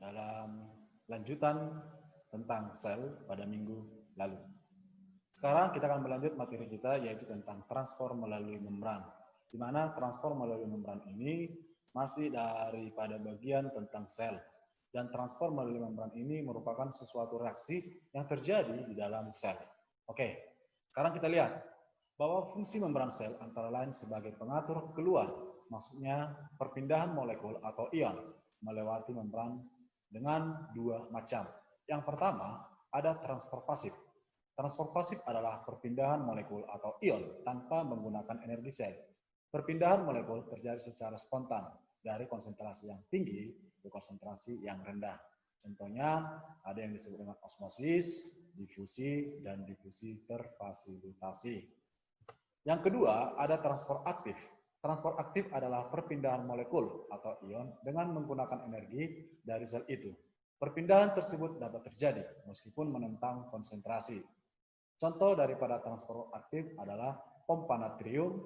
dalam lanjutan tentang sel pada minggu lalu. Sekarang kita akan melanjut materi kita, yaitu tentang transport melalui membran. Di mana transport melalui membran ini masih daripada bagian tentang sel. Dan transport melalui membran ini merupakan sesuatu reaksi yang terjadi di dalam sel. Oke, sekarang kita lihat bahwa fungsi membran sel antara lain sebagai pengatur keluar, maksudnya perpindahan molekul atau ion melewati membran dengan dua macam. Yang pertama, ada transport pasif. Transport pasif adalah perpindahan molekul atau ion tanpa menggunakan energi sel. Perpindahan molekul terjadi secara spontan dari konsentrasi yang tinggi ke konsentrasi yang rendah. Contohnya ada yang disebut dengan osmosis, difusi, dan difusi terfasilitasi. Yang kedua, ada transport aktif. Transport aktif adalah perpindahan molekul atau ion dengan menggunakan energi dari sel itu. Perpindahan tersebut dapat terjadi meskipun menentang konsentrasi. Contoh daripada transport aktif adalah pompa natrium,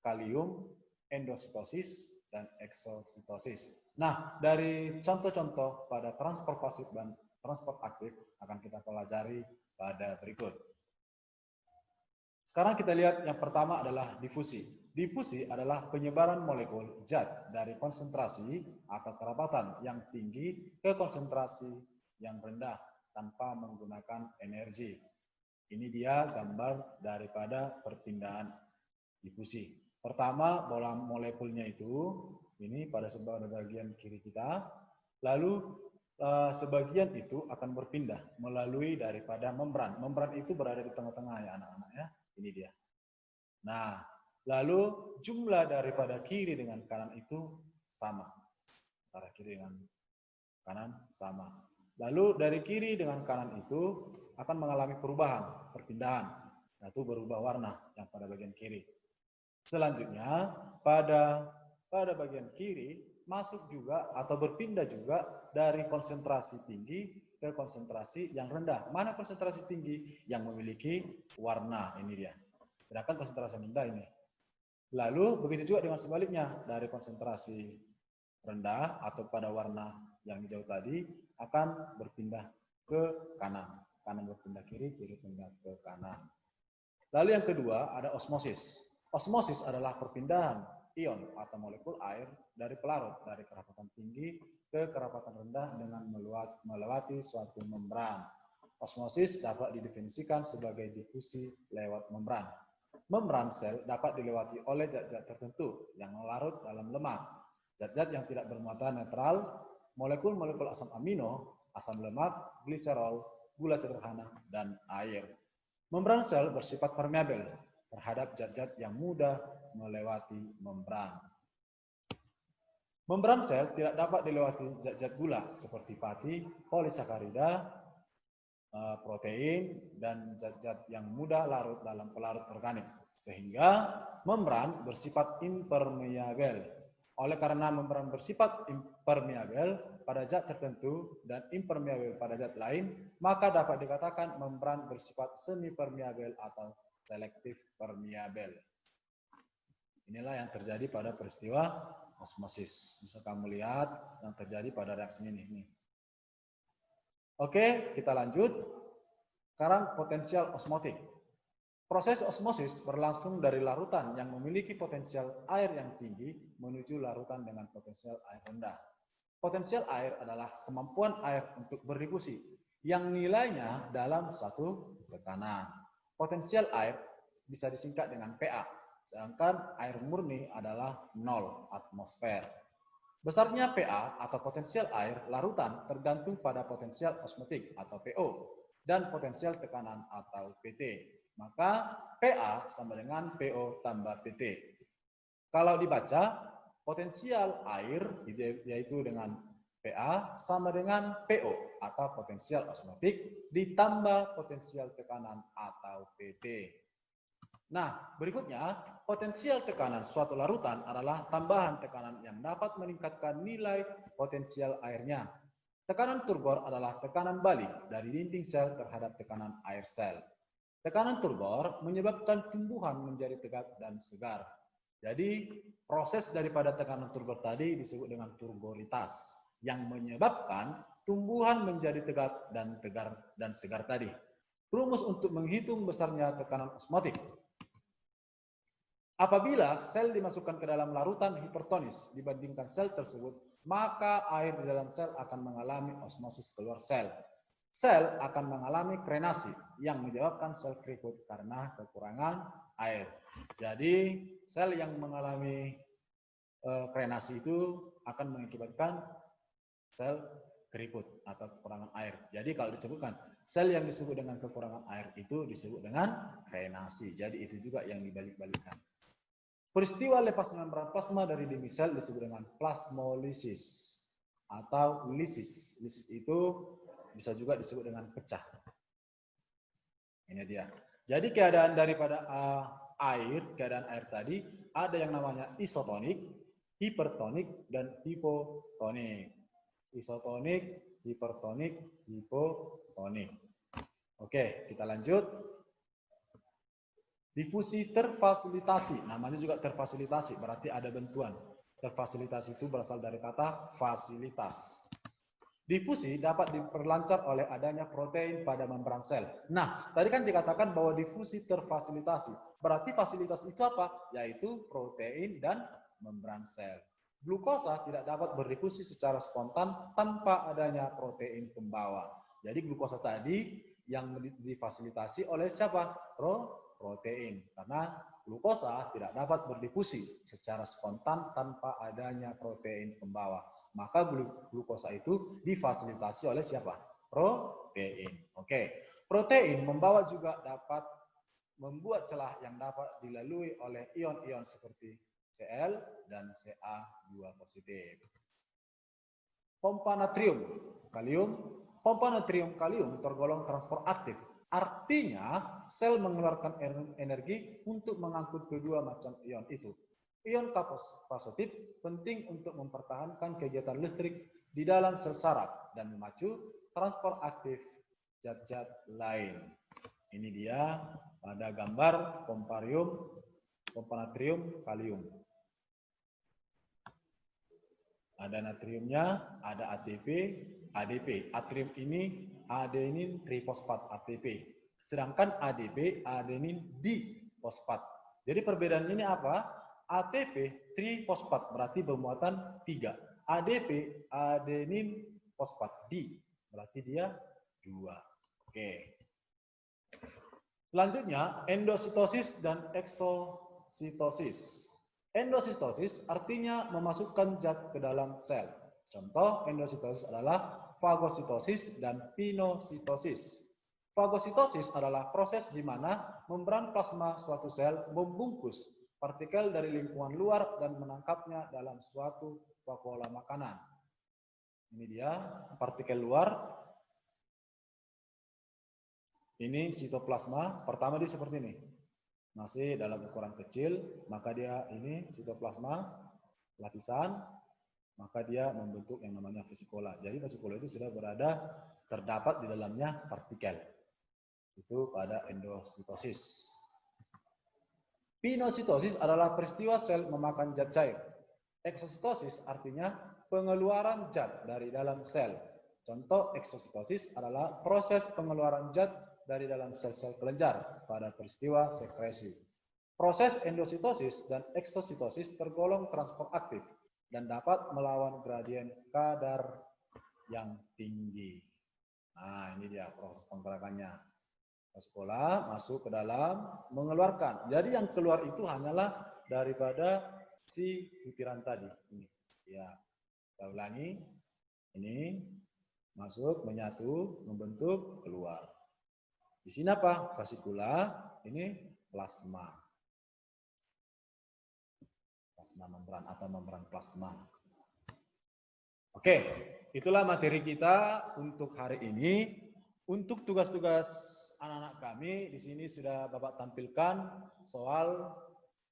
kalium, endositosis, dan eksositosis. Nah, dari contoh-contoh pada transport pasif dan transport aktif akan kita pelajari pada berikut. Sekarang kita lihat yang pertama adalah difusi. Difusi adalah penyebaran molekul zat dari konsentrasi atau kerapatan yang tinggi ke konsentrasi yang rendah tanpa menggunakan energi. Ini dia gambar daripada perpindahan difusi. Pertama, bola molekulnya itu, ini pada bagian kiri kita, lalu sebagian itu akan berpindah melalui daripada membran. Membran itu berada di tengah-tengah ya anak-anak ya, ini dia. Nah, lalu jumlah daripada kiri dengan kanan itu sama. Antara kiri dengan kanan sama. Lalu dari kiri dengan kanan itu akan mengalami perubahan, perpindahan. Nah, itu berubah warna yang pada bagian kiri. Selanjutnya, pada bagian kiri masuk juga atau berpindah juga dari konsentrasi tinggi ke konsentrasi yang rendah. Mana konsentrasi tinggi? Yang memiliki warna, ini dia. Sedangkan konsentrasi rendah ini. Lalu begitu juga dengan sebaliknya, dari konsentrasi rendah atau pada warna yang hijau tadi akan berpindah ke kanan. Kanan berpindah kiri, kiri pindah ke kanan. Lalu yang kedua ada osmosis. Osmosis adalah perpindahan ion atau molekul air dari pelarut dari kerapatan tinggi ke kerapatan rendah dengan melewati suatu membran. Osmosis dapat didefinisikan sebagai difusi lewat membran. Membran sel dapat dilewati oleh zat-zat tertentu yang larut dalam lemak. Zat-zat yang tidak bermuatan netral, molekul-molekul asam amino, asam lemak, gliserol, gula sederhana, dan air. Membran sel bersifat permeabel terhadap zat-zat yang mudah melewati membran. Membran sel tidak dapat dilewati zat-zat gula seperti fatty, polisakarida, protein, dan zat-zat yang mudah larut dalam pelarut organik. Sehingga membran bersifat impermeabel. Oleh karena membran bersifat impermeabel pada zat tertentu dan impermeabel pada zat lain, maka dapat dikatakan membran bersifat semi-permeabel atau selektif permeabel. Inilah yang terjadi pada peristiwa osmosis. Bisa kamu lihat yang terjadi pada reaksi ini. Oke, kita lanjut. Sekarang potensial osmotik. Proses osmosis berlangsung dari larutan yang memiliki potensial air yang tinggi menuju larutan dengan potensial air rendah. Potensial air adalah kemampuan air untuk berdifusi yang nilainya dalam satu tekanan. Potensial air bisa disingkat dengan PA, sedangkan air murni adalah 0 atmosfer. Besarnya PA atau potensial air larutan tergantung pada potensial osmotik atau PO dan potensial tekanan atau PT. Maka PA sama dengan PO tambah PT. Kalau dibaca, potensial air yaitu dengan PA sama dengan PO atau potensial osmotik ditambah potensial tekanan atau PT. Nah, berikutnya, potensial tekanan suatu larutan adalah tambahan tekanan yang dapat meningkatkan nilai potensial airnya. Tekanan turgor adalah tekanan balik dari dinding sel terhadap tekanan air sel. Tekanan turgor menyebabkan tumbuhan menjadi tegak dan segar. Jadi, proses daripada tekanan turgor tadi disebut dengan turgoritas. yang menyebabkan tumbuhan menjadi tegak dan segar tadi. Rumus untuk menghitung besarnya tekanan osmotik. Apabila sel dimasukkan ke dalam larutan hipertonis dibandingkan sel tersebut, maka air di dalam sel akan mengalami osmosis keluar sel. Sel akan mengalami krenasi yang menyebabkan sel keriput karena kekurangan air. Jadi sel yang mengalami krenasi itu akan mengakibatkan sel keriput atau kekurangan air. Jadi kalau disebutkan sel yang disebut dengan kekurangan air itu disebut dengan krenasi. Jadi itu juga yang dibalik-balikkan. Peristiwa lepas membran plasma dari dinding sel disebut dengan plasmolisis atau lisis. Lisis itu bisa juga disebut dengan pecah. Ini dia. Jadi keadaan daripada keadaan air tadi ada yang namanya isotonik, hipertonik, dan hipotonik. Isotonik, hipertonik, hipotonik. Oke, kita lanjut. Difusi terfasilitasi, namanya juga terfasilitasi, berarti ada bantuan. Terfasilitasi itu berasal dari kata fasilitas. Difusi dapat diperlancar oleh adanya protein pada membran sel. Nah, tadi kan dikatakan bahwa difusi terfasilitasi. Berarti fasilitas itu apa? Yaitu protein dan membran sel. Glukosa tidak dapat berdifusi secara spontan tanpa adanya protein pembawa. Jadi glukosa tadi yang difasilitasi oleh siapa? Protein, karena glukosa tidak dapat berdifusi secara spontan tanpa adanya protein pembawa. Maka glukosa itu difasilitasi oleh siapa? Protein. Oke. Protein membawa juga dapat membuat celah yang dapat dilalui oleh ion-ion seperti Cl dan Ca2 positif. Pompa natrium kalium. Pompa natrium kalium tergolong transport aktif. Artinya, sel mengeluarkan energi untuk mengangkut kedua macam ion itu. Ion K positif penting untuk mempertahankan kegiatan listrik di dalam sel saraf dan memacu transport aktif zat-zat lain. Ini dia pada gambar pompa natrium kalium. Ada natriumnya, ada ATP, ADP. Atrium ini adenin trifosfat ATP. Sedangkan ADP adenin difosfat. Jadi perbedaan ini apa? ATP trifosfat berarti bermuatan 3. ADP adenin fosfat di berarti dia 2. Oke. Selanjutnya endositosis dan eksositosis. Endositosis artinya memasukkan zat ke dalam sel. Contoh endositosis adalah fagositosis dan pinositosis. Fagositosis adalah proses di mana membran plasma suatu sel membungkus partikel dari lingkungan luar dan menangkapnya dalam suatu vakuola makanan. Ini dia partikel luar. Ini sitoplasma. Pertama dia seperti ini. Masih dalam ukuran kecil, maka dia ini sitoplasma lapisan, maka dia membentuk yang namanya vesikola. Jadi vesikola itu sudah terdapat di dalamnya partikel. Itu pada endositosis. Pinositosis adalah peristiwa sel memakan zat cair. Eksositosis artinya pengeluaran zat dari dalam sel. Contoh eksositosis adalah proses pengeluaran zat dari dalam sel-sel kelenjar pada peristiwa sekresi. Proses endositosis dan eksositosis tergolong transport aktif dan dapat melawan gradien kadar yang tinggi. Nah, ini dia proses penggerakannya. Sekolah masuk ke dalam, mengeluarkan. Jadi yang keluar itu hanyalah daripada si butiran tadi. Ini, ya, kita ulangi. Ini masuk, menyatu, membentuk, keluar. Di sini apa? Vasikula, ini plasma. Plasma membran atau membran plasma. Oke, itulah materi kita untuk hari ini. Untuk tugas-tugas anak-anak kami, di sini sudah Bapak tampilkan soal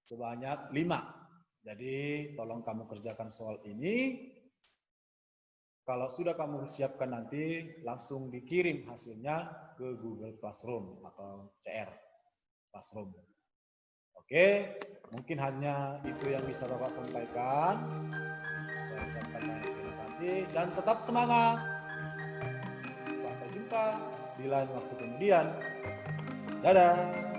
sebanyak 5. Jadi, tolong kamu kerjakan soal ini. Kalau sudah kamu siapkan nanti, langsung dikirim hasilnya ke Google Classroom atau CR Classroom. Oke, mungkin hanya itu yang bisa Bapak sampaikan. Saya ucapkan banyak terima kasih. kasih dan tetap semangat. Sampai jumpa di lain waktu kemudian. Dadah.